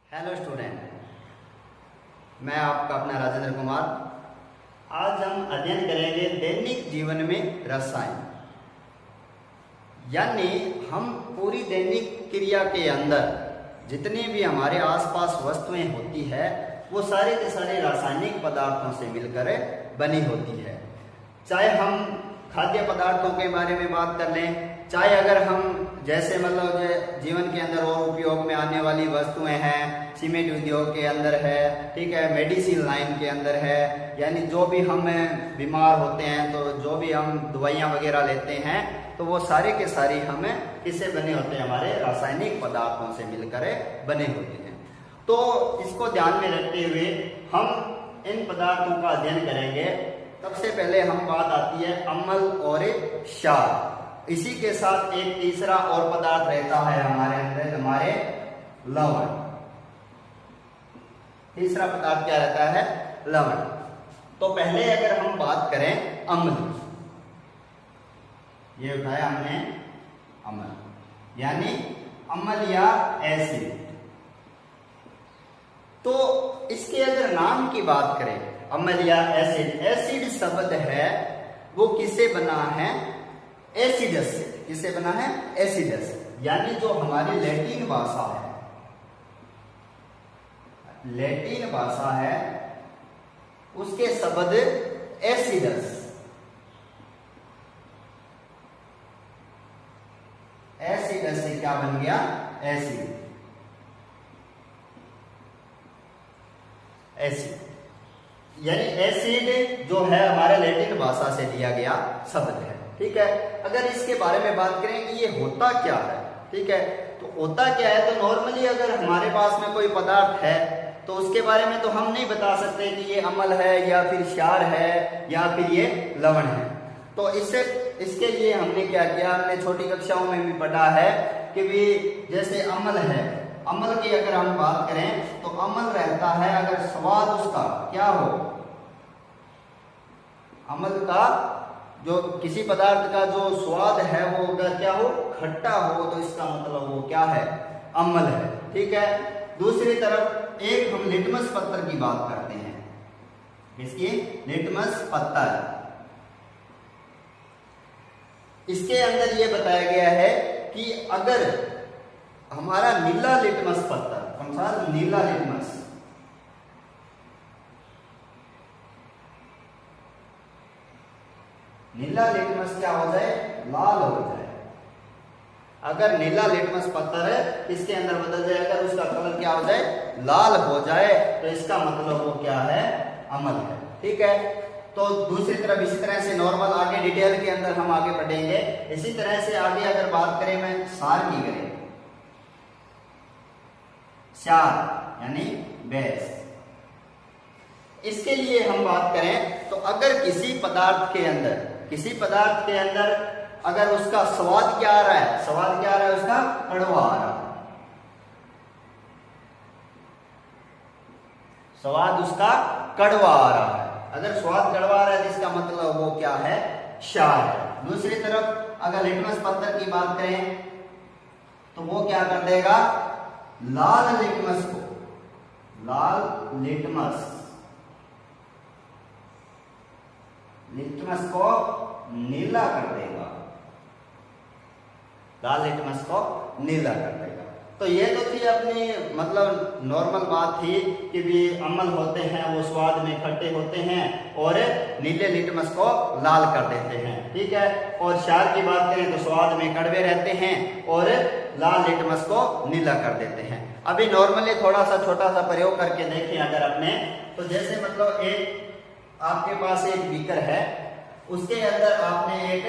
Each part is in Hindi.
हेलो स्टूडेंट, मैं आपका अपना राजेंद्र कुमार। आज हम अध्ययन करेंगे दैनिक जीवन में रसायन, यानी हम पूरी दैनिक क्रिया के अंदर जितनी भी हमारे आसपास वस्तुएं होती है वो सारे के सारे रासायनिक पदार्थों से मिलकर बनी होती है। चाहे हम खाद्य पदार्थों के बारे में बात कर लें, चाहे अगर हम जैसे मतलब जीवन के अंदर और उपयोग में आने वाली वस्तुएं हैं, सीमेंट उद्योग के अंदर है, ठीक है, मेडिसिन लाइन के अंदर है, यानी जो भी हम बीमार होते हैं तो जो भी हम दवाइयाँ वगैरह लेते हैं तो वो सारे के सारे हमें किससे बने होते हैं, हमारे रासायनिक पदार्थों से मिलकर बने होते हैं। तो इसको ध्यान में रखते हुए हम इन पदार्थों का अध्ययन करेंगे। सबसे पहले हम बात आती है अम्ल और क्षार। इसी के साथ एक तीसरा और पदार्थ रहता है हमारे अंदर, हमारे लवण। तीसरा पदार्थ क्या रहता है? लवण। तो पहले अगर हम बात करें अम्ल, ये उठाया हमने अम्ल, यानी अम्ल या एसिड। तो इसके अगर नाम की बात करें, अम्ल या एसिड, एसिड शब्द है वो किससे बना है? एसिडस से। किससे बना है? एसिडस, यानी जो हमारी लैटिन भाषा है, लैटिन भाषा है उसके शब्द एसिडस, एसिडस से क्या बन गया? एसिड। एसिड यानी एसिड जो है हमारे लैटिन भाषा से लिया गया शब्द है, ठीक है। अगर इसके बारे में बात करें कि ये होता क्या है, ठीक है, तो होता क्या है, तो नॉर्मली अगर हमारे पास में कोई पदार्थ है तो उसके बारे में तो हम नहीं बता सकते कि ये अम्ल है या फिर क्षार है या फिर ये लवण है। तो इसके लिए हमने क्या किया, हमने छोटी कक्षाओं में भी पढ़ा है कि भी जैसे अम्ल है, अम्ल की अगर हम बात करें तो अम्ल रहता है अगर स्वाद उसका क्या हो, अम्ल का जो किसी पदार्थ का जो स्वाद है वो अगर क्या हो, खट्टा हो, तो इसका मतलब वो क्या है? अम्ल है, ठीक है। दूसरी तरफ एक हम लिटमस पत्थर की बात करते हैं, इसकी लिटमस पत्थर। इसके अंदर ये बताया गया है कि अगर हमारा नीला लिटमस पत्थर, कौन सा? नीला लिटमस, नीला लिटमस क्या हो जाए? लाल हो जाए। अगर नीला लिटमस पत्थर है इसके अंदर बदल जाए, अगर उसका कलर क्या हो जाए? लाल हो जाए, तो इसका मतलब वो क्या है? अम्ल है, ठीक है। तो दूसरी तरफ इसी तरह से नॉर्मल आगे डिटेल के अंदर हम आगे बढ़ेंगे। इसी तरह से आगे अगर बात करें मैं क्षार की करें, क्षार यानी बेस, इसके लिए हम बात करें तो अगर किसी पदार्थ के अंदर अगर उसका स्वाद क्या आ रहा है? स्वाद क्या आ रहा है? उसका कड़वा आ रहा है, स्वाद उसका कड़वा आ रहा है। अगर स्वाद कड़वा आ रहा है तो इसका मतलब वो क्या है? क्षार है। दूसरी तरफ अगर लिटमस पत्थर की बात करें तो वो क्या कर देगा? लाल लिटमस को, लाल लिटमस को नीला कर देगा, लाल लिटमस को नीला कर देगा। तो ये तो थी अपनी मतलब नॉर्मल बात थी कि भी अम्ल होते हैं वो स्वाद में खट्टे होते हैं और नीले लिटमस को लाल कर देते हैं, ठीक है। और क्षार की बात करें तो स्वाद में कड़वे रहते हैं और लाल लिटमस को नीला कर देते हैं। अभी नॉर्मली थोड़ा सा छोटा सा प्रयोग करके देखें अगर अपने, तो जैसे मतलब एक आपके पास एक बीकर है, उसके अंदर आपने एक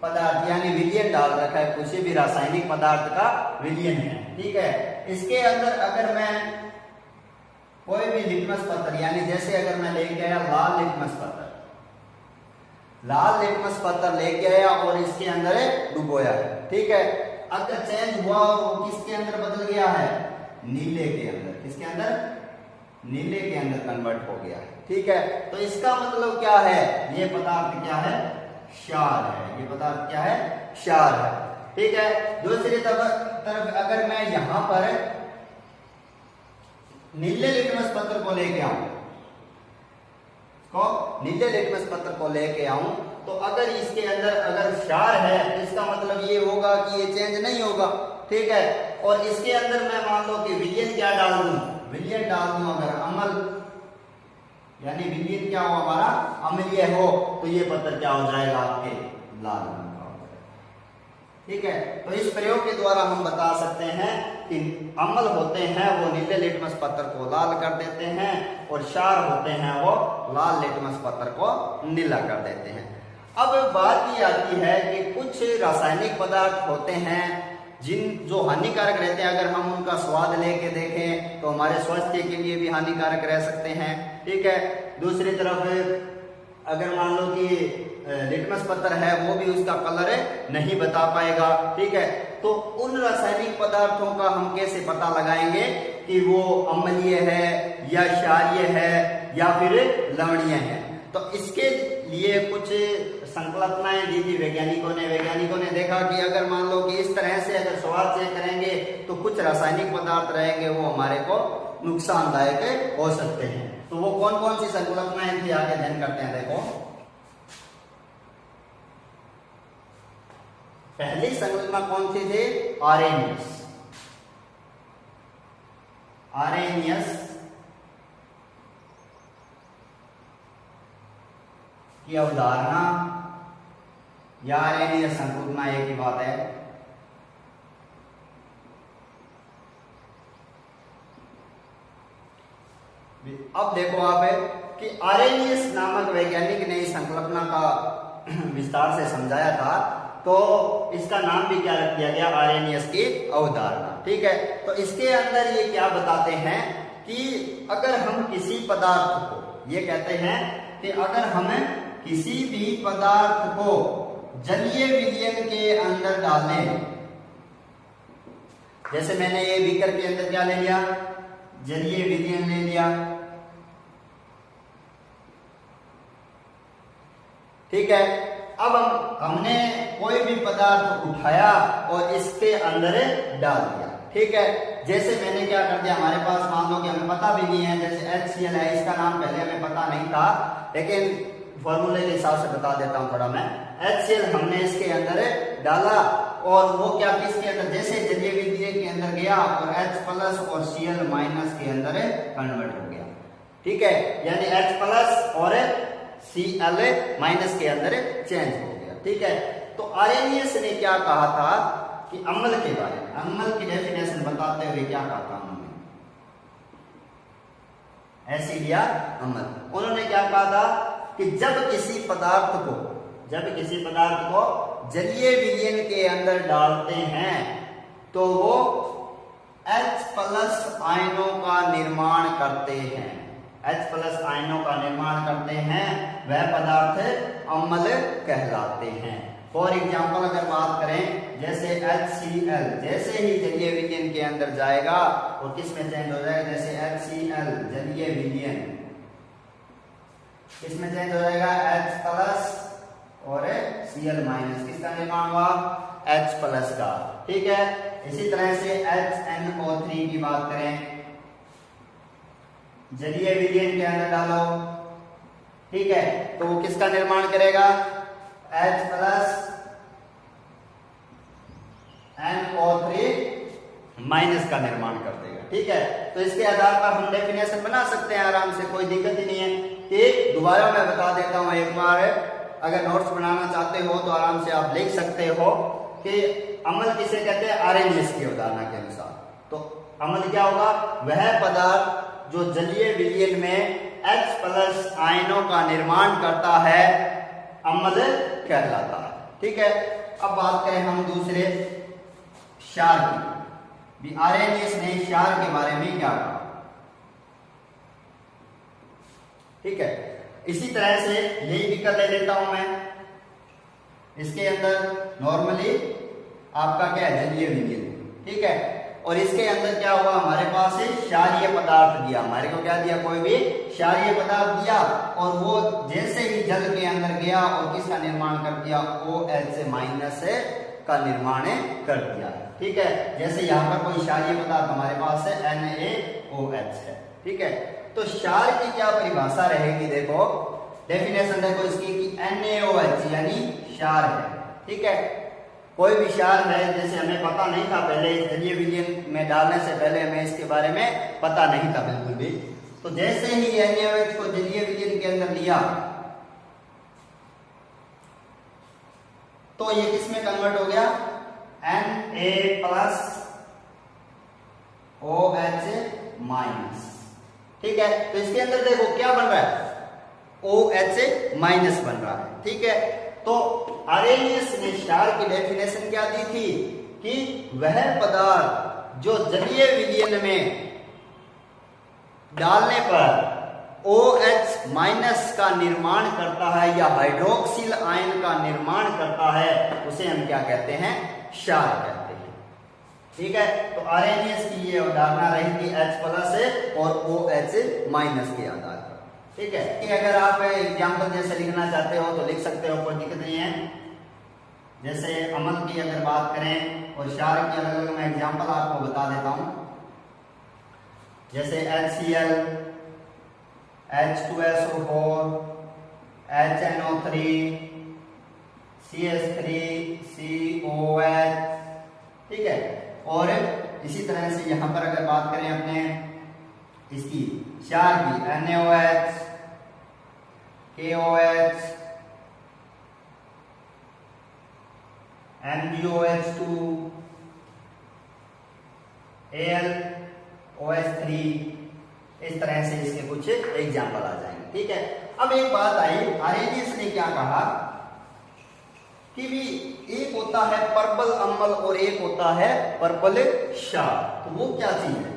पदार्थ यानी विलयन डाल रखा है, किसी भी रासायनिक पदार्थ का विलयन है, ठीक है। इसके अंदर अगर मैं कोई भी लिटमस पत्थर, यानी जैसे अगर मैं लेके आया लाल लिटमस पत्थर लेके आया और इसके अंदर डुबोया है, ठीक है। अगर चेंज हुआ और वो किसके अंदर बदल गया है? नीले के अंदर। किसके अंदर? नीले के अंदर कन्वर्ट हो गया है, ठीक है। तो इसका मतलब क्या है? ये पदार्थ क्या है? क्षार है। ये पदार्थ क्या है? क्षार है, ठीक है। दूसरी तरफ अगर मैं यहाँ पर नीले लिटमस पत्र को लेके आऊं, नीले लिटमस पत्र को लेके आऊं, तो अगर इसके अंदर अगर क्षार है तो इसका मतलब ये होगा कि ये चेंज नहीं होगा, ठीक है। और इसके अंदर मैं मान लो कि विलयन क्या डाल दूं, विलयन डाल दूं अगर अम्ल, यानी विलयन क्या हो हमारा अम्लीय हो, तो ये पत्र क्या हो जाएगा आपके लाल रंग का हो जाएगा, ठीक है। तो इस प्रयोग के द्वारा हम बता सकते हैं कि अम्ल होते हैं वो नीले लिटमस पत्र को लाल कर देते हैं, और क्षार होते हैं वो लाल लिटमस पत्र को नीला कर देते हैं। अब बात ये आती है कि कुछ रासायनिक पदार्थ होते हैं जो हानिकारक रहते हैं, अगर हम उनका स्वाद लेके देखें तो हमारे स्वास्थ्य के लिए भी हानिकारक रह सकते हैं, ठीक है। दूसरी तरफ अगर मान लो कि लिटमस पत्र है वो भी उसका कलर नहीं बता पाएगा, ठीक है। तो उन रासायनिक पदार्थों का हम कैसे पता लगाएंगे कि वो अम्लीय है या क्षारीय है या फिर लवणीय है? तो इसके लिए कुछ संकल्पनाएं दी थी वैज्ञानिकों ने देखा कि अगर मान लो कि इस तरह से अगर स्वाद चेक करेंगे तो कुछ रासायनिक पदार्थ रहेंगे वो हमारे को नुकसानदायक हो सकते हैं। तो वो कौन कौन सी संकल्पनाएं थी आगे अध्ययन करते हैं। देखो, पहली संकल्पना कौन सी थी? आरेनियस। आरेनियस की अवधारणा या आरेनियस संकल्पना एक ही बात है। अब देखो आप कि आरेनियस नामक वैज्ञानिक ने इस संकल्पना का विस्तार से समझाया था, तो इसका नाम भी क्या रख दिया गया? आरेनियस की अवधारणा, ठीक है। तो इसके अंदर ये क्या बताते हैं कि अगर हम किसी पदार्थ को, ये कहते हैं कि अगर हमें किसी भी पदार्थ को जलीय विलयन के अंदर डालें, जैसे मैंने ये बीकर के अंदर क्या ले लिया? जलीय विलयन ले लिया, ठीक है। अब हमने कोई भी पदार्थ उठाया और इसके अंदर डाल दिया, ठीक है। जैसे मैंने क्या कर दिया, हमारे पास मान लो कि हमें पता भी नहीं है, जैसे HCl है, इसका नाम पहले हमें पता नहीं था, लेकिन फॉर्मूले के हिसाब से बता देता हूं थोड़ा मैं। HCl हमने इसके अंदर डाला और वो क्या किसके अंदर, जैसे जलीय विलयन के अंदर गया और H+ और Cl- के अंदर कन्वर्ट हो गया, ठीक है। यानी H+ और Cl- के अंदर चेंज हो गया, ठीक है। तो आरेनियस ने क्या कहा था कि अम्ल के बारे में, अम्ल की डेफिनेशन बताते हुए क्या कहा था उन्होंने? एसिड या अम्ल। उन्होंने क्या कहा था कि जब किसी पदार्थ को जलीय विलयन के अंदर डालते हैं तो वो H+ आयनों का निर्माण करते हैं, H+ आयनों का निर्माण करते हैं, वह पदार्थ अम्ल कहलाते हैं। फॉर एग्जाम्पल अगर बात करें, जैसे HCl जैसे ही जलीय विलयन के अंदर जाएगा और किस में चेंज हो जाएगा? जैसे HCl जलीय विलयन किस में चेंज हो जाएगा? H+ और Cl-, किसका निर्माण हुआ? H+ का, ठीक है। इसी तरह से HNO3 की बात करें, जलीय विलयन के अंदर डालो, ठीक है, तो वो किसका निर्माण करेगा? H+ NO3- का निर्माण कर देगा, ठीक है। तो इसके आधार पर हम डेफिनेशन बना सकते हैं आराम से, कोई दिक्कत ही नहीं है। ठीक, दोबारा मैं बता देता हूं एक बार, अगर नोट्स बनाना चाहते हो तो आराम से आप लिख सकते हो कि अम्ल किसे कहते हैं? आरेनियस की अवधारणा के अनुसार। तो अम्ल क्या होगा? वह पदार्थ जो जलीय विलयन में H+ आयनों का निर्माण करता है, अम्ल कहलाता है, ठीक है। अब बात करें हम दूसरे क्षार की। आरेनियस ने क्षार के बारे में क्या कहा, ठीक है। इसी तरह से यही भी कर ले लेता हूं मैं। इसके अंदर नॉर्मली आपका क्या है? जलीय विलयन, ठीक है। और इसके अंदर क्या हुआ? हमारे पास क्षारीय पदार्थ दिया, हमारे को क्या दिया? कोई भी क्षारीय पदार्थ दिया, और वो जैसे ही जल के अंदर गया और किसका निर्माण कर दिया? OH- का निर्माण कर दिया, ठीक है। जैसे यहाँ पर कोई क्षारीय पदार्थ हमारे पास है NaOH है, ठीक है। तो क्षार की क्या परिभाषा रहेगी, देखो डेफिनेशन देखो इसकी कि NaOH यानी क्षार है, ठीक है। कोई भी क्षार है, जैसे हमें पता नहीं था पहले, इस जलीय विलयन में डालने से पहले हमें इसके बारे में पता नहीं था बिल्कुल भी। तो जैसे ही NaOH को जलीय विलयन के अंदर लिया तो ये किस में कन्वर्ट हो गया, Na+OH-, ठीक है। तो इसके अंदर देखो क्या बन रहा है, OH- बन रहा है, ठीक है। तो आरेनियस ने क्षार की डेफिनेशन क्या दी थी कि वह पदार्थ जो जलीय विलयन में डालने पर OH- का निर्माण करता है या हाइड्रोक्सिल आयन का निर्माण करता है, उसे हम क्या कहते हैं, क्षार कहते हैं, ठीक है। तो आरएनएस की ये अवधारणा रहेगी H+ और OH- के आधार पर, ठीक है। कि अगर आप एग्जाम्पल जैसे लिखना चाहते हो तो लिख सकते हो, कोई दिक्कत नहीं है। जैसे अम्ल की अगर बात करें और क्षार की अलग अलग मैं एग्जाम्पल आपको बता देता हूं। जैसे HCl, H2SO4, HNO3, CH3, COH, ठीक है। और इसी तरह से यहां पर अगर बात करें अपने इसकी क्षार की, NaOH, KOH, MgOH2, AlOH3, इस तरह से इसके कुछ एग्जाम्पल आ जाएंगे, ठीक है। अब एक बात आई, आरएनएस ने क्या कहा कि भी एक होता है पर्पल अम्ल और एक होता है पर्पल क्षार। तो वो क्या चीज है,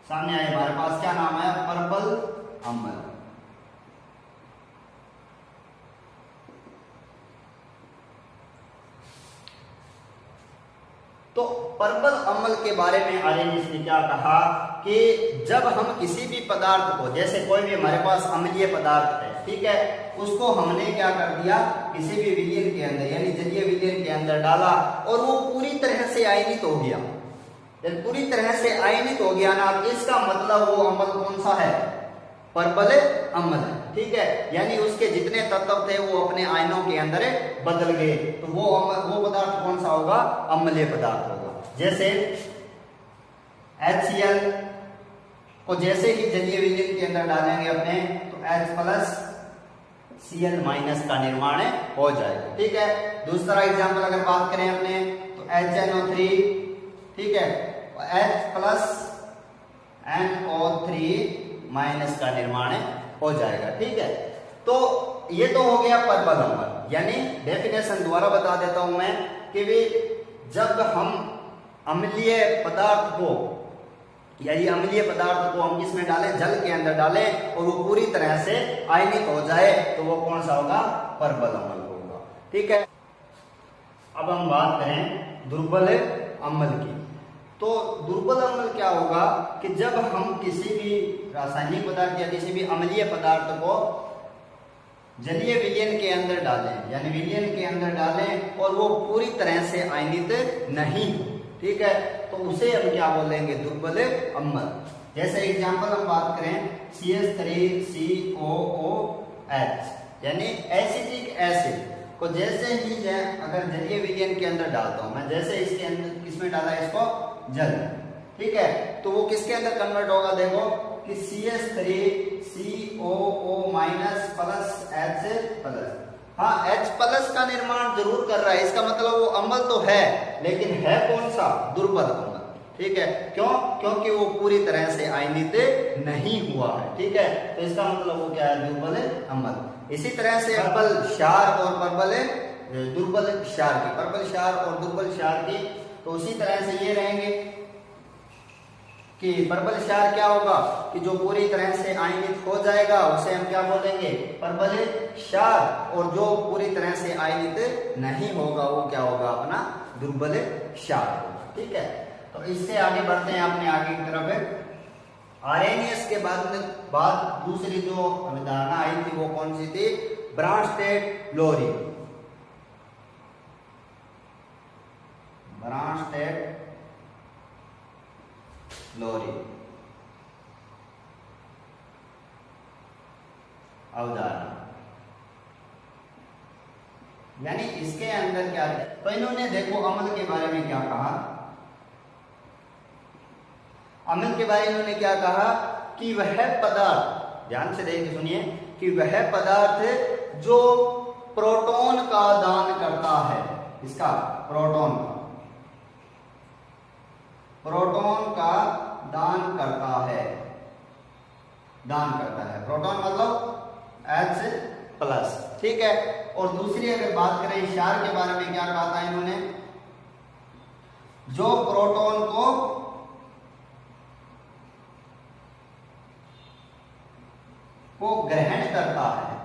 सामने आए हमारे पास, क्या नाम है, पर्पल अम्ल। तो पर्पल अम्ल के बारे में आरएनएस ने क्या कहा कि जब हम किसी भी पदार्थ को, जैसे कोई भी हमारे पास अम्लीय पदार्थ है, ठीक है, उसको हमने क्या कर दिया, किसी भी विलयन के अंदर यानी जलीय विलयन के अंदर डाला और वो पूरी तरह से आयनित हो गया। जब पूरी तरह से आयनित हो गया ना, इसका मतलब वो अम्ल कौन सा है, पर्पल अम्ल है, ठीक है। यानी उसके जितने तत्व थे वो अपने आयनों के अंदर बदल गए, तो वो पदार्थ कौन सा होगा, अम्लीय पदार्थ होगा। जैसे HCl को जैसे ही जलीय विलयन के अंदर डालेंगे अपने, तो H+Cl- का निर्माण हो जाएगा, ठीक है। दूसरा एग्जाम्पल अगर बात करें अपने, तो HNO3, ठीक है, H+NO3- का निर्माण हो जाएगा, ठीक है। तो ये तो हो गया पर्पल अम्ल, यानी डेफिनेशन दोबारा बता देता हूं मैं कि भी जब हम अम्लीय पदार्थ को, यानी अम्लीय पदार्थ को हम किसमें डालें, जल के अंदर डालें और वो पूरी तरह से आयनित हो जाए, तो वो कौन सा होगा, पर्पल अम्ल होगा, ठीक है। अब हम बात करें दुर्बल अम्ल की। तो दुर्बल अम्ल क्या होगा कि जब हम किसी भी रासायनिक पदार्थ या किसी भी अम्लीय पदार्थ को जलीय विलयन के अंदर डालें, यानी विलयन के अंदर डालें और वो पूरी तरह से आयनित नहीं, ठीक है, तो उसे हम क्या बोलेंगे, दुर्बल अम्ल। जैसे एग्जांपल हम बात करें CH3COOH, यानी एसिटिक एसिड को जैसे ही अगर जलीय विलयन के अंदर डालता हूं मैं, जैसे इसके अंदर किसमें डाला है, इसको जल, ठीक है, तो वो किसके अंदर कन्वर्ट होगा, देखो कि CH3COO- प्लस H+। हाँ, H+ का निर्माण जरूर कर रहा है, इसका मतलब वो अम्ल तो है, लेकिन है कौन सा, दुर्बल अम्ल, ठीक है। क्यों, क्योंकि वो पूरी तरह से आयनित नहीं हुआ है, ठीक है। तो इसका मतलब वो क्या है, दुर्बल अम्ल। इसी तरह से पर्पल क्षार और दुर्बल क्षार की, पर्पल क्षार और दुर्बल क्षार की, तो उसी तरह से ये रहेंगे कि पर्पल क्षार क्या होगा कि जो पूरी तरह से आयनित हो जाएगा उसे हम क्या बोलेंगे, पर्पल क्षार, और जो पूरी तरह से आयनित नहीं होगा वो क्या होगा, अपना दुर्बल क्षार होगा, ठीक है। तो इससे आगे बढ़ते हैं अपने आगे की तरफ। आरएनएस के बाद दूसरी जो अवधारणा आई थी वो कौन सी थी, ब्रांस्टेड लोरी। ब्रांस्टेड लोरी अवधारणा। यानी इसके अंदर क्या है, तो इन्होंने देखो अमल के बारे में क्या कहा। अमल के बारे में इन्होंने क्या कहा कि वह पदार्थ, ध्यान से देखिए सुनिए, कि वह पदार्थ जो प्रोटॉन का दान करता है, इसका प्रोटॉन का दान करता है, प्रोटॉन मतलब H+, ठीक है। और दूसरी अगर बात करें क्षार के बारे में क्या कहा था इन्होंने, जो प्रोटॉन को ग्रहण करता है,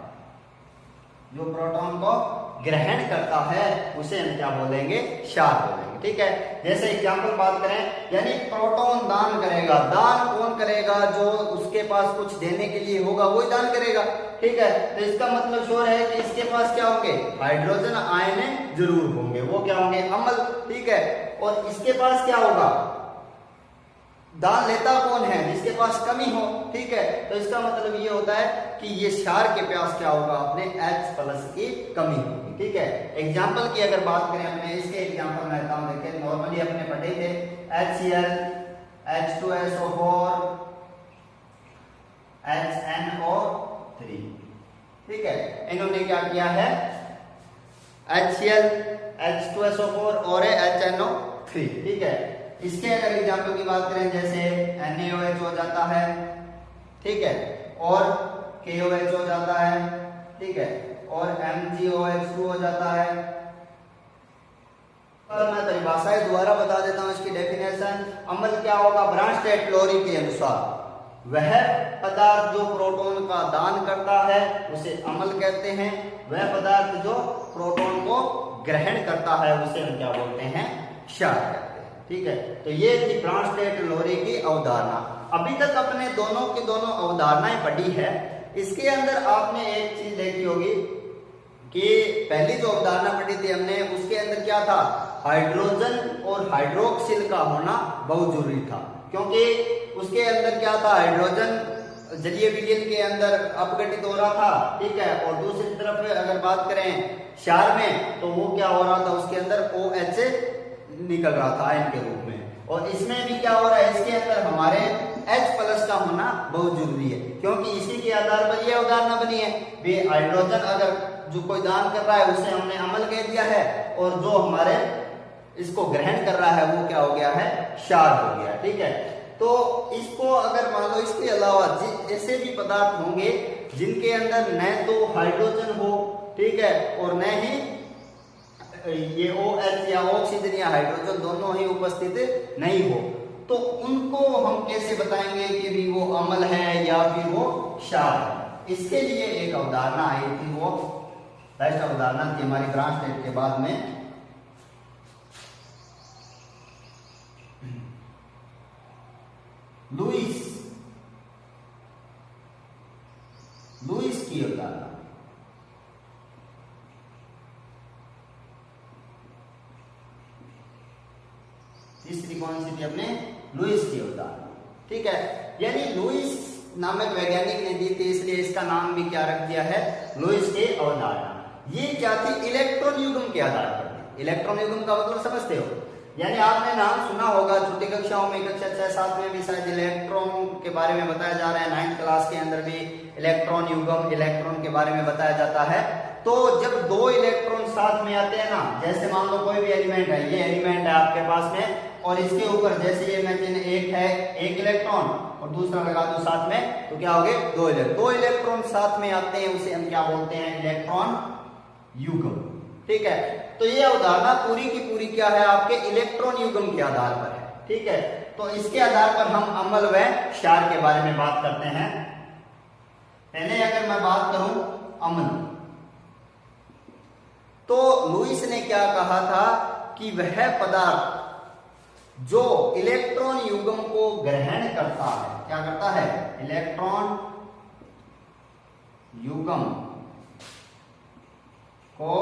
जो प्रोटॉन को ग्रहण करता है उसे हम क्या बोलेंगे, क्षार बोलेंगे, ठीक है। जैसे एग्जांपल बात करें, यानी प्रोटॉन दान करेगा, दान कौन करेगा, जो उसके पास कुछ देने के लिए होगा वही दान करेगा, ठीक है। तो इसका मतलब श्योर है कि इसके पास क्या होंगे, हाइड्रोजन आयन जरूर होंगे, वो क्या होंगे, अम्ल, ठीक है। और इसके पास क्या होगा, दान लेता कौन है, जिसके पास कमी हो, ठीक है। तो इसका मतलब ये होता है कि ये क्षार के पास क्या होगा, अपने H+ की कमी होगी, ठीक है। एग्जाम्पल की अगर बात करें, हमने इसके एग्जाम्पल में लेता हूं, देखिए नॉर्मली अपने पढ़े थे HCl, H2SO4, HNO3, ठीक है। इन्होंने क्या किया है, HCl, H2SO4 और HNO3, ठीक है। इसके अगर एग्जाम्पल की बात करें, जैसे NaOH हो जाता है, ठीक है, और KOH हो जाता है, ठीक है, और MgOH2 हो जाता है। मैं परिभाषाएं दोबारा बता देता हूं इसकी डेफिनेशन। अम्ल क्या होगा, ब्रांस्टेड लोरी के अनुसार वह पदार्थ जो प्रोटॉन का दान करता है उसे अम्ल कहते हैं, वह पदार्थ जो प्रोटॉन को ग्रहण करता है उसे हम क्या बोलते हैं, क्षार कहते हैं, ठीक है। तो ये थी ब्रांस्टेड लोरी की अवधारणा। अभी तक अपने दोनों की दोनों अवधारणाएं पढ़ी है। इसके अंदर आपने एक चीज देखी होगी कि पहली जो अवधारणा पढ़ी थी हमने, उसके अंदर क्या था, हाइड्रोजन और हाइड्रोक्सिल का होना बहुत जरूरी था, क्योंकि उसके अंदर क्या था, हाइड्रोजन जलीय विलयन के अंदर अपघटित हो रहा था, ठीक है। और दूसरी तरफ अगर बात करें क्षार में, तो वो क्या हो रहा था, उसके अंदर OH निकल रहा था आयन के रूप में। और इसमें भी क्या हो रहा है, इसके अंदर हमारे H+ का होना बहुत जरूरी है, क्योंकि इसी के आधार पर यह अवधारणा बनी है भी हाइड्रोजन अगर जो कोई दान कर रहा है उसे हमने अम्ल कह दिया है, और जो हमारे इसको ग्रहण कर रहा है वो क्या हो गया है, क्षार हो गया, ठीक है। तो इसको अगर मान लो, इसके अलावा ऐसे भी पदार्थ होंगे जिनके अंदर न तो हाइड्रोजन हो, ठीक है, और न ही ये OH या ऑक्सीजन या हाइड्रोजन दोनों ही उपस्थित नहीं हो, तो उनको हम कैसे बताएंगे कि भी वो अम्ल है या फिर वो क्षार है। इसके लिए एक अवधारणा आई थी, वो बेस्ट अवधारणा थी हमारी ब्रांस्टेड के बाद में, लुईस की अवधारणा। तीसरी कौन सी थी अपने, लुईस की अवधारणा, ठीक है। यानी लुईस नामक वैज्ञानिक ने दी थी, इसलिए इसका नाम भी क्या रख दिया है, लुईस की अवधारणा। ये क्या थी, इलेक्ट्रॉन युग्म के आधार पर थी। इलेक्ट्रॉन युग्म का मतलब समझते हो, यानी आपने नाम सुना होगा छोटी कक्षाओं में, कक्षा 6-7 में भी शायद इलेक्ट्रॉन के बारे में बताया जा रहा है, 9th क्लास के अंदर भी इलेक्ट्रॉन युग्म, इलेक्ट्रॉन के बारे में बताया जाता है। तो जब दो इलेक्ट्रॉन साथ में आते हैं ना, जैसे मान लो कोई भी एलिमेंट है, ये एलिमेंट है आपके पास में, और इसके ऊपर जैसे ये मैं एक है, एक इलेक्ट्रॉन और दूसरा लगा दो साथ में, तो क्या हो गए, दो इलेक्ट्रॉन साथ में आते हैं, उसे हम क्या बोलते हैं, इलेक्ट्रॉन युग्म, ठीक है। तो ये अवधारणा पूरी की पूरी क्या है, आपके इलेक्ट्रॉन युग्म के आधार पर है, ठीक है। तो इसके आधार पर हम अम्ल व क्षार के बारे में बात करते हैं। पहले अगर मैं बात करूं अम्ल, तो लुईस ने क्या कहा था कि वह पदार्थ जो इलेक्ट्रॉन युग्म को ग्रहण करता है, क्या करता है, इलेक्ट्रॉन युग्म को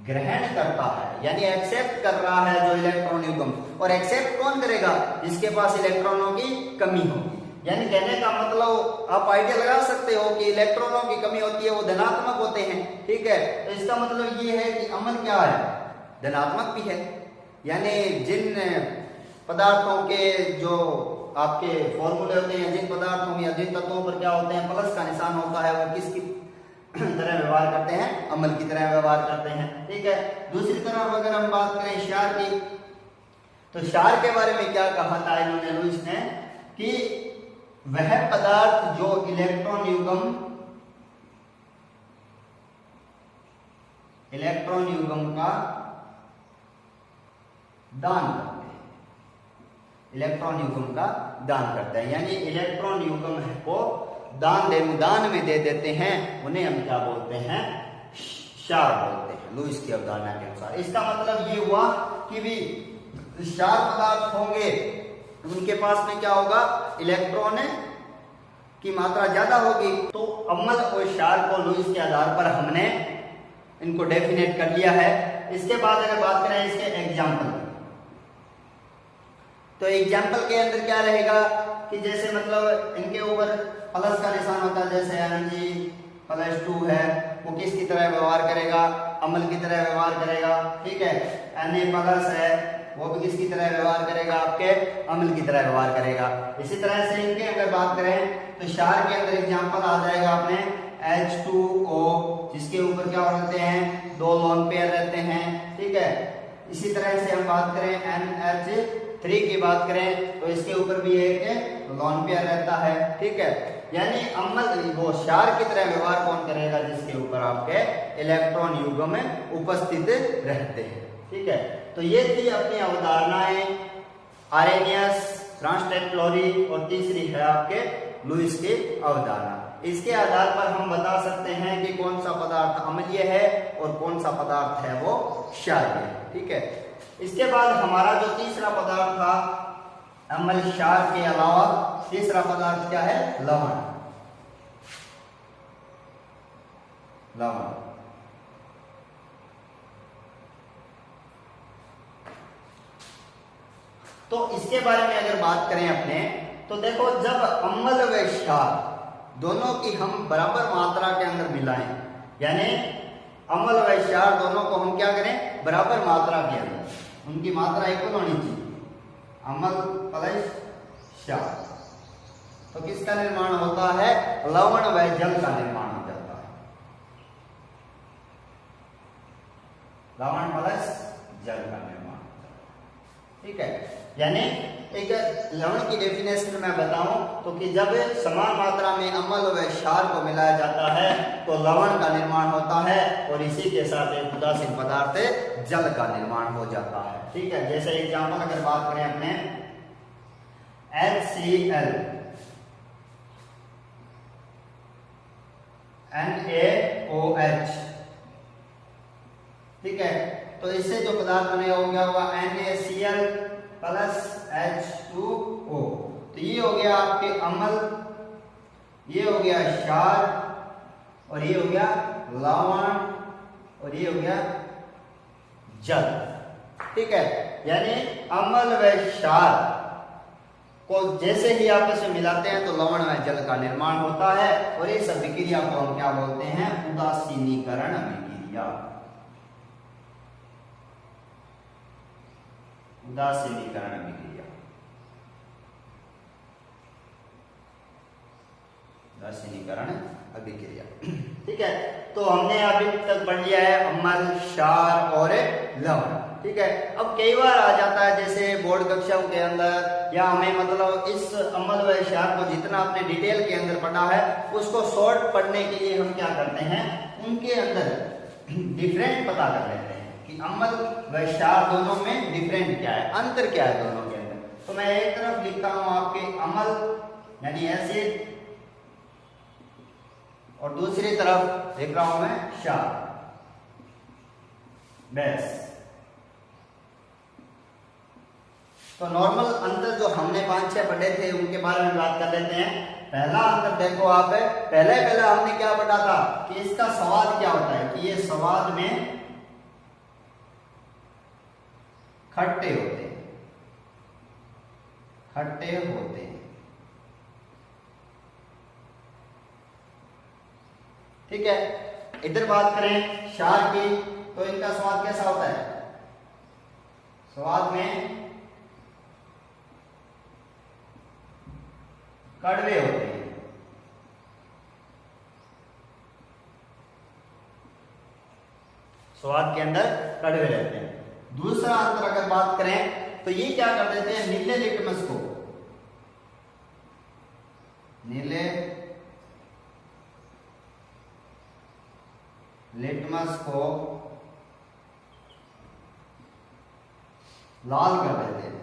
ग्रहण करता है, यानी एक्सेप्ट कर रहा है जो इलेक्ट्रॉन युग्म। और एक्सेप्ट कौन करेगा? जिसके पास इलेक्ट्रॉनों की कमी होगी। यानी कहने का मतलब आप आइडिया लगा सकते हो कि इलेक्ट्रॉनों की कमी होती है वो धनात्मक होते हैं, ठीक है। तो इसका मतलब ये है कि अम्ल क्या है? धनात्मक भी है। यानी जिन पदार्थों के जो आपके फॉर्मूले होते हैं, जिन पदार्थों या जिन तत्वों पर क्या होते हैं प्लस का निशान होता है, वो किसकी तरह व्यवहार करते हैं? अम्ल की तरह व्यवहार करते हैं, ठीक है। दूसरी तरफ अगर हम बात करें क्षार की, तो क्षार के बारे में क्या कहा था इन्होंने, लुईस ने, कि वह पदार्थ जो इलेक्ट्रॉन युग्म का दान करते हैं, इलेक्ट्रॉन युग्म का दान करते हैं, यानी इलेक्ट्रॉन युग्म को दान में दे देते हैं, उन्हें हम क्या बोलते हैं? क्षार बोलते हैं, लुईस की अवधारणा के अनुसार। इसका मतलब ये हुआ कि भी क्षार पदार्थ होंगे, उनके पास में क्या होगा? इलेक्ट्रॉन की मात्रा ज्यादा होगी। तो अम्ल और क्षार को लुईस के आधार पर हमने इनको डेफिनेट कर लिया है। इसके बाद अगर बात करें इसके एग्जाम्पल, तो एग्जाम्पल के अंदर क्या रहेगा कि जैसे मतलब इनके ऊपर प्लस का निशान होता है, जैसे Mg+2 है, वो किसकी तरह व्यवहार करेगा? अम्ल की तरह व्यवहार करेगा, ठीक है। Na+ है, वो भी किसकी तरह व्यवहार करेगा? आपके अम्ल की तरह व्यवहार करेगा। इसी तरह से इनके अगर बात करें तो क्षार के अंदर एग्जाम्पल आ जाएगा अपने H2O, जिसके ऊपर क्या रहते हैं? 2 लोन पेयर रहते हैं, ठीक है। इसी तरह से हम बात करें NH3 की बात करें तो इसके ऊपर भी एक लोन पेयर रहता है, ठीक है। यानी अम्ल वो क्षार की तरह व्यवहार कौन करेगा? जिसके ऊपर आपके इलेक्ट्रॉन युग्म में उपस्थित रहते हैं, ठीक है। तो ये थी अपनी अवधारणाएं, आरेनियस, फ्रांस्टेड क्लोरी, और तीसरी है आपके लुईस की अवधारणा। इसके आधार पर हम बता सकते हैं कि कौन सा पदार्थ अम्लीय है और कौन सा पदार्थ है वो क्षारीय है, ठीक है। इसके बाद हमारा जो तीसरा पदार्थ था अम्ल क्षार के अलावा, तीसरा पदार्थ क्या है? लवण। तो इसके बारे में अगर बात करें अपने, तो देखो जब अम्ल व क्षार दोनों की हम बराबर मात्रा के अंदर मिलाएं, यानी अम्ल व क्षार दोनों को हम क्या करें? बराबर मात्रा के अंदर, उनकी मात्रा इक्वल होनी चाहिए, अम्ल प्लस क्षार, तो किसका निर्माण होता है? लवण व जल का निर्माण हो जाता है। लवण प्लस जल का निर्माण होता है, ठीक है। यानी एक लवण की डेफिनेशन मैं बताऊं तो कि जब समान मात्रा में अम्ल व क्षार को मिलाया जाता है तो लवण का निर्माण होता है, और इसी के साथ एक उदासीन पदार्थ जल का निर्माण हो जाता है, ठीक है। जैसे एग्जाम्पल अगर बात करें अपने HCl, NaOH, ठीक है। तो इससे जो पदार्थ बने हो गया होगा NaCl प्लस H2O, तो ये हो गया आपके अम्ल, ये हो गया क्षार, और ये हो गया लवण, और ये हो गया जल, ठीक है। यानी अम्ल व क्षार को जैसे ही आपस में मिलाते हैं तो लवण व जल का निर्माण होता है, और इस अभिक्रिया को हम क्या बोलते हैं? उदासीनीकरण अभिक्रिया। उदासीनीकरण अभिक्रिया, उदासीनीकरण अभिक्रिया, ठीक है। तो हमने अभी तक पढ़ लिया है अम्ल, क्षार और लवण, ठीक है। अब कई बार आ जाता है जैसे बोर्ड कक्षाओं के अंदर, या हमें मतलब इस अम्ल व क्षार को जितना आपने डिटेल के अंदर पढ़ा है उसको शॉर्ट पढ़ने के लिए हम क्या करते हैं? उनके अंदर डिफरेंट पता कर लेते हैं कि अम्ल व क्षार दोनों में डिफरेंट क्या है, अंतर क्या है दोनों के अंदर। तो मैं एक तरफ लिखता हूं आपके अम्ल यानी एसिड, और दूसरी तरफ लिख रहा हूं मैं क्षार, बेस। तो नॉर्मल अंतर जो हमने 5-6 पढ़े थे उनके बारे में बात कर लेते हैं। पहला अंतर देखो आप, पहले हमने क्या पढ़ा था कि इसका स्वाद क्या होता है, कि ये स्वाद में खट्टे होते हैं, खट्टे होते हैं। ठीक है, इधर बात करें क्षार की, तो इनका स्वाद कैसा होता है? स्वाद में कड़वे होते हैं। स्वाद के अंदर कड़वे रहते हैं। दूसरा अंतर अगर बात करें तो ये क्या कर देते हैं, नीले लिटमस को, नीले लिटमस को लाल कर देते हैं।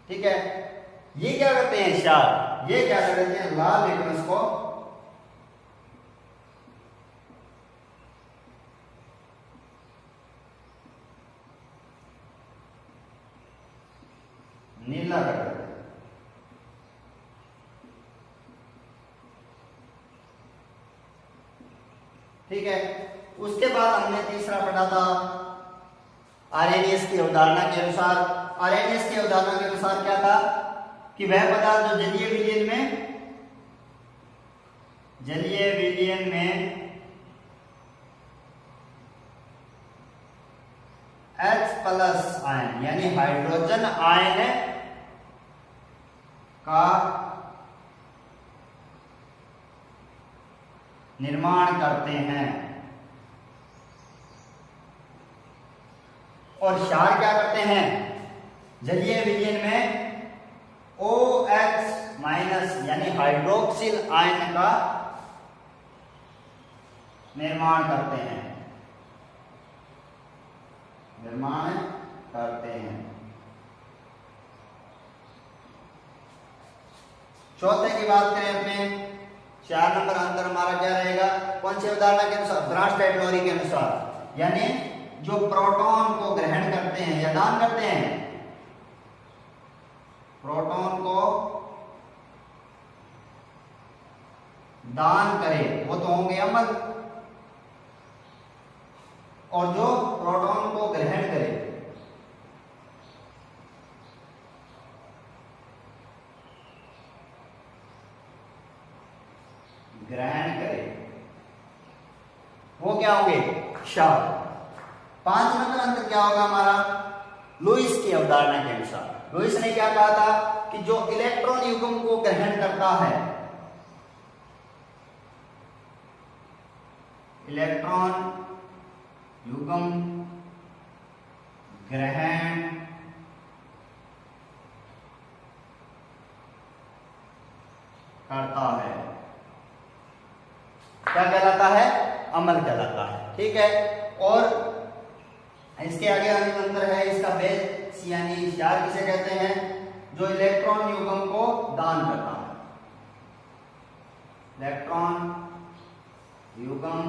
ठीक है, ये क्या करते हैं क्षार, ये क्या कर देते हैं, लाल लिटमस को नीला कर देते हैं। ठीक है, उसके बाद हमने तीसरा पढ़ा था आर्हेनियस की अवधारणा के अनुसार। आर्हेनियस की अवधारणा के अनुसार क्या था कि वह पदार्थ जो जलीय विलयन में H+ आयन यानी हाइड्रोजन आयन का निर्माण करते हैं, और क्षार क्या करते हैं, जलीय विलयन में OH- यानी हाइड्रोक्सिल आयन का निर्माण करते हैं, निर्माण करते हैं। चौथे की बात करें अपने, 4 नंबर अंतर हमारा क्या रहेगा, कौन सी अवधारणा के अनुसार, ब्रांच-टाइट-लोरी के अनुसार, यानी जो प्रोटॉन को ग्रहण करते हैं या दान करते हैं, प्रोटॉन को दान करें वो तो होंगे अम्ल, और जो प्रोटॉन को ग्रहण करे वो क्या होंगे, क्षार। 5 नंबर अंतर क्या होगा हमारा, लुईस की अवधारणा के अनुसार। लुईस ने क्या कहा था कि जो इलेक्ट्रॉन युग्म को ग्रहण करता है, इलेक्ट्रॉन युग्म ग्रहण करता है, क्या कहलाता है, अम्ल कहलाता है। ठीक है, और इसके आगे अंतर है इसका बेस यानी क्षार किसे कहते हैं, जो इलेक्ट्रॉन युग्म को दान करता है, इलेक्ट्रॉन युग्म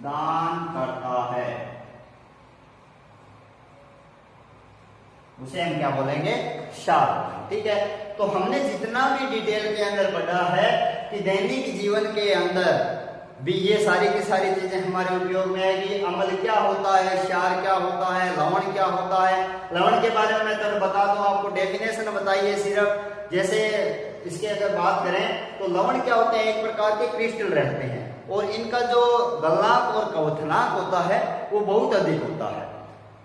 दान करता है, उसे हम क्या बोलेंगे, क्षार। ठीक है, तो हमने जितना भी डिटेल के अंदर पढ़ा है कि दैनिक जीवन के अंदर भी ये सारी की सारी चीजें हमारे उपयोग में आएगी। अम्ल क्या होता है, क्षार क्या होता है, लवण क्या होता है। लवण के बारे में मैं तो बता दूं आपको, डेफिनेशन बताइए सिर्फ। जैसे इसके अगर बात करें तो लवण क्या होते हैं, एक प्रकार के क्रिस्टल रहते हैं, और इनका जो गलनांक और क्वथनांक होता है वो बहुत अधिक होता है।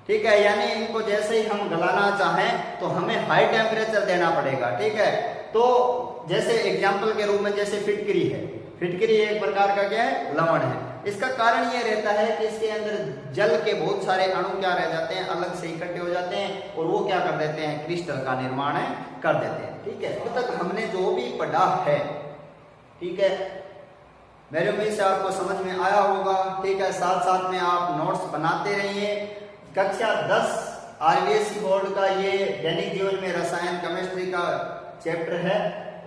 ठीक है, यानी इनको जैसे ही हम गलाना चाहें तो हमें हाई टेम्परेचर देना पड़ेगा। ठीक है, तो जैसे एग्जाम्पल के रूप में जैसे फिटकरी है, फिटकरी एक प्रकार का क्या है, लवण है। इसका कारण ये रहता है कि इसके अंदर जल के बहुत सारे अणु क्या रह जाते हैं, अलग से इकट्ठे हो जाते हैं, और वो क्या कर देते हैं, क्रिस्टल का निर्माण कर देते हैं। ठीक है, अब तक हमने जो भी पढ़ा है, ठीक है, मेरे उम्मीद से आपको समझ में आया होगा। ठीक है, साथ साथ में आप नोट्स बनाते रहिए। कक्षा 10 आरबीएसई बोर्ड का ये दैनिक जीवन में रसायन केमिस्ट्री का चैप्टर है।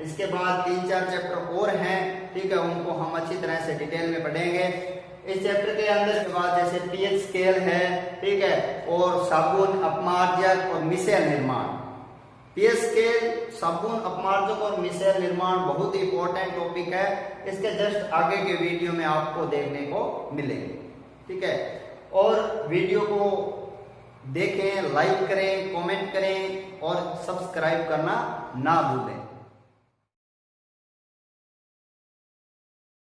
इसके बाद 3-4 चैप्टर और हैं। ठीक है, उनको हम अच्छी तरह से डिटेल में पढ़ेंगे। इस चैप्टर के अंदर के बाद जैसे पीएच स्केल है, ठीक है, और साबुन, अपमार्जक और मिसेल निर्माण, पीएच स्केल, साबुन अपमार्जक और मिसेल निर्माण बहुत ही इंपॉर्टेंट टॉपिक है। इसके जस्ट आगे के वीडियो में आपको देखने को मिलेंगे, ठीक है। और वीडियो को देखें, लाइक करें, कमेंट करें और सब्सक्राइब करना ना भूलें।